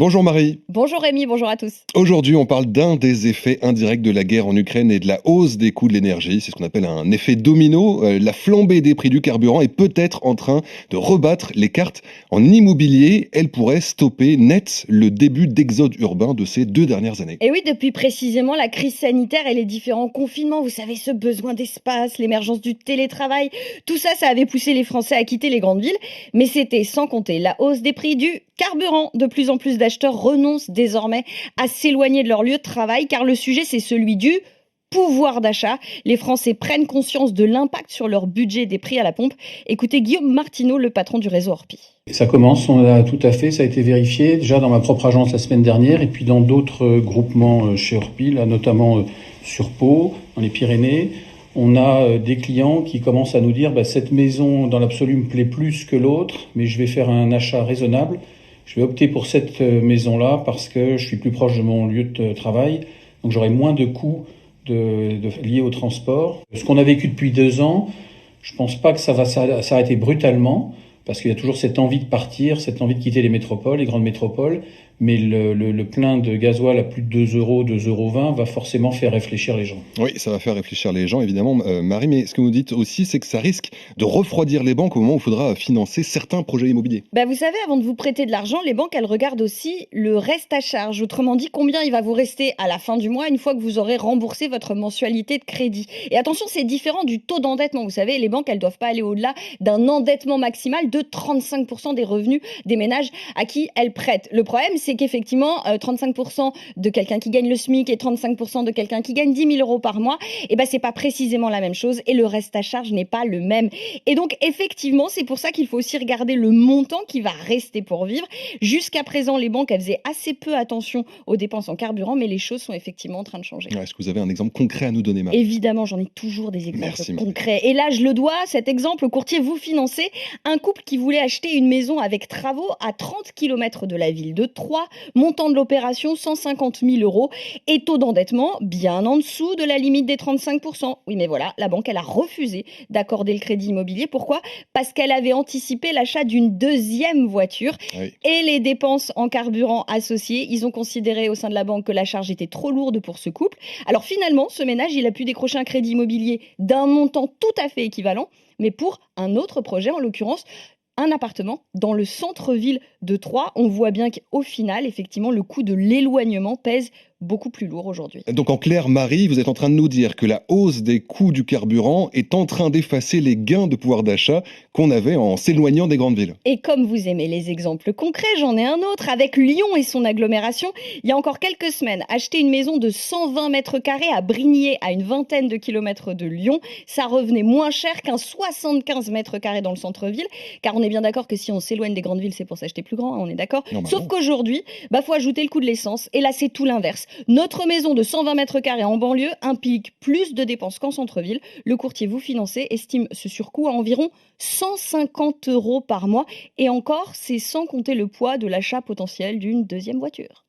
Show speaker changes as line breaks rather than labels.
Bonjour Marie.
Bonjour Rémi, bonjour à tous.
Aujourd'hui, on parle d'un des effets indirects de la guerre en Ukraine et de la hausse des coûts de l'énergie. C'est ce qu'on appelle un effet domino. La flambée des prix du carburant est peut-être en train de rebattre les cartes en immobilier. Elle pourrait stopper net le début d'exode urbain de ces 2 dernières années.
Et oui, depuis précisément la crise sanitaire et les différents confinements, vous savez, ce besoin d'espace, l'émergence du télétravail, tout ça, ça avait poussé les Français à quitter les grandes villes. Mais c'était sans compter la hausse des prix du carburant. De plus en plus d'acheteurs renoncent désormais à s'éloigner de leur lieu de travail car le sujet, c'est celui du pouvoir d'achat. Les Français prennent conscience de l'impact sur leur budget des prix à la pompe. Écoutez Guillaume Martineau, le patron du réseau Orpi.
Ça commence, on l'a tout à fait, ça a été vérifié déjà dans ma propre agence la semaine dernière et puis dans d'autres groupements chez Orpi, là, notamment sur Pau, dans les Pyrénées. On a des clients qui commencent à nous dire cette maison dans l'absolu me plaît plus que l'autre, mais je vais faire un achat raisonnable. Je vais opter pour cette maison-là parce que je suis plus proche de mon lieu de travail, donc j'aurai moins de coûts liés au transport. Ce qu'on a vécu depuis 2 ans, je pense pas que ça va s'arrêter brutalement, parce qu'il y a toujours cette envie de partir, cette envie de quitter les métropoles, les grandes métropoles, mais le plein de gasoil à plus de 2 euros, 2,20 € va forcément faire réfléchir les gens.
Oui, ça va faire réfléchir les gens, évidemment, Marie, mais ce que vous dites aussi, c'est que ça risque de refroidir les banques au moment où il faudra financer certains projets immobiliers.
Vous savez, avant de vous prêter de l'argent, les banques, elles regardent aussi le reste à charge. Autrement dit, combien il va vous rester à la fin du mois une fois que vous aurez remboursé votre mensualité de crédit. Et attention, c'est différent du taux d'endettement. Vous savez, les banques, elles doivent pas aller au-delà d'un endettement maximal de 35% des revenus des ménages à qui elles prêtent. Le problème, c'est qu'effectivement, 35% de quelqu'un qui gagne le SMIC et 35% de quelqu'un qui gagne 10 000 € par mois, c'est pas précisément la même chose et le reste à charge n'est pas le même. Et donc, effectivement, c'est pour ça qu'il faut aussi regarder le montant qui va rester pour vivre. Jusqu'à présent, les banques, elles faisaient assez peu attention aux dépenses en carburant, mais les choses sont effectivement en train de changer.
Est-ce que vous avez un exemple concret à nous donner, Marie?
Évidemment, j'en ai toujours des exemples
Merci,
concrets. Et là, je le dois, cet exemple, au courtier Vous Financez, un couple qui voulait acheter une maison avec travaux à 30 km de la ville de Troyes, montant de l'opération 150 000 € et taux d'endettement bien en dessous de la limite des 35%. Oui, mais voilà, la banque, elle a refusé d'accorder le crédit immobilier. Pourquoi ? Parce qu'elle avait anticipé l'achat d'une deuxième voiture.
Oui.
Et les dépenses en carburant associées, ils ont considéré au sein de la banque que la charge était trop lourde pour ce couple. Alors finalement, ce ménage, il a pu décrocher un crédit immobilier d'un montant tout à fait équivalent, mais pour un autre projet, en l'occurrence, un appartement dans le centre-ville de Troyes. On voit bien qu'au final, effectivement, le coût de l'éloignement pèse beaucoup plus lourd aujourd'hui.
Donc en clair, Marie, vous êtes en train de nous dire que la hausse des coûts du carburant est en train d'effacer les gains de pouvoir d'achat qu'on avait en s'éloignant des grandes villes.
Et comme vous aimez les exemples concrets, j'en ai un autre. Avec Lyon et son agglomération, il y a encore quelques semaines, acheter une maison de 120 mètres carrés à Brigné, à une vingtaine de kilomètres de Lyon, ça revenait moins cher qu'un 75 mètres carrés dans le centre-ville. Car on est bien d'accord que si on s'éloigne des grandes villes, c'est pour s'acheter plus grand, on est d'accord ? Sauf qu'aujourd'hui, faut ajouter le coût de l'essence. Et là, c'est tout l'inverse. Notre maison de 120 mètres carrés en banlieue implique plus de dépenses qu'en centre-ville. Le courtier Vous Financez estime ce surcoût à environ 150 € par mois. Et encore, c'est sans compter le poids de l'achat potentiel d'une deuxième voiture.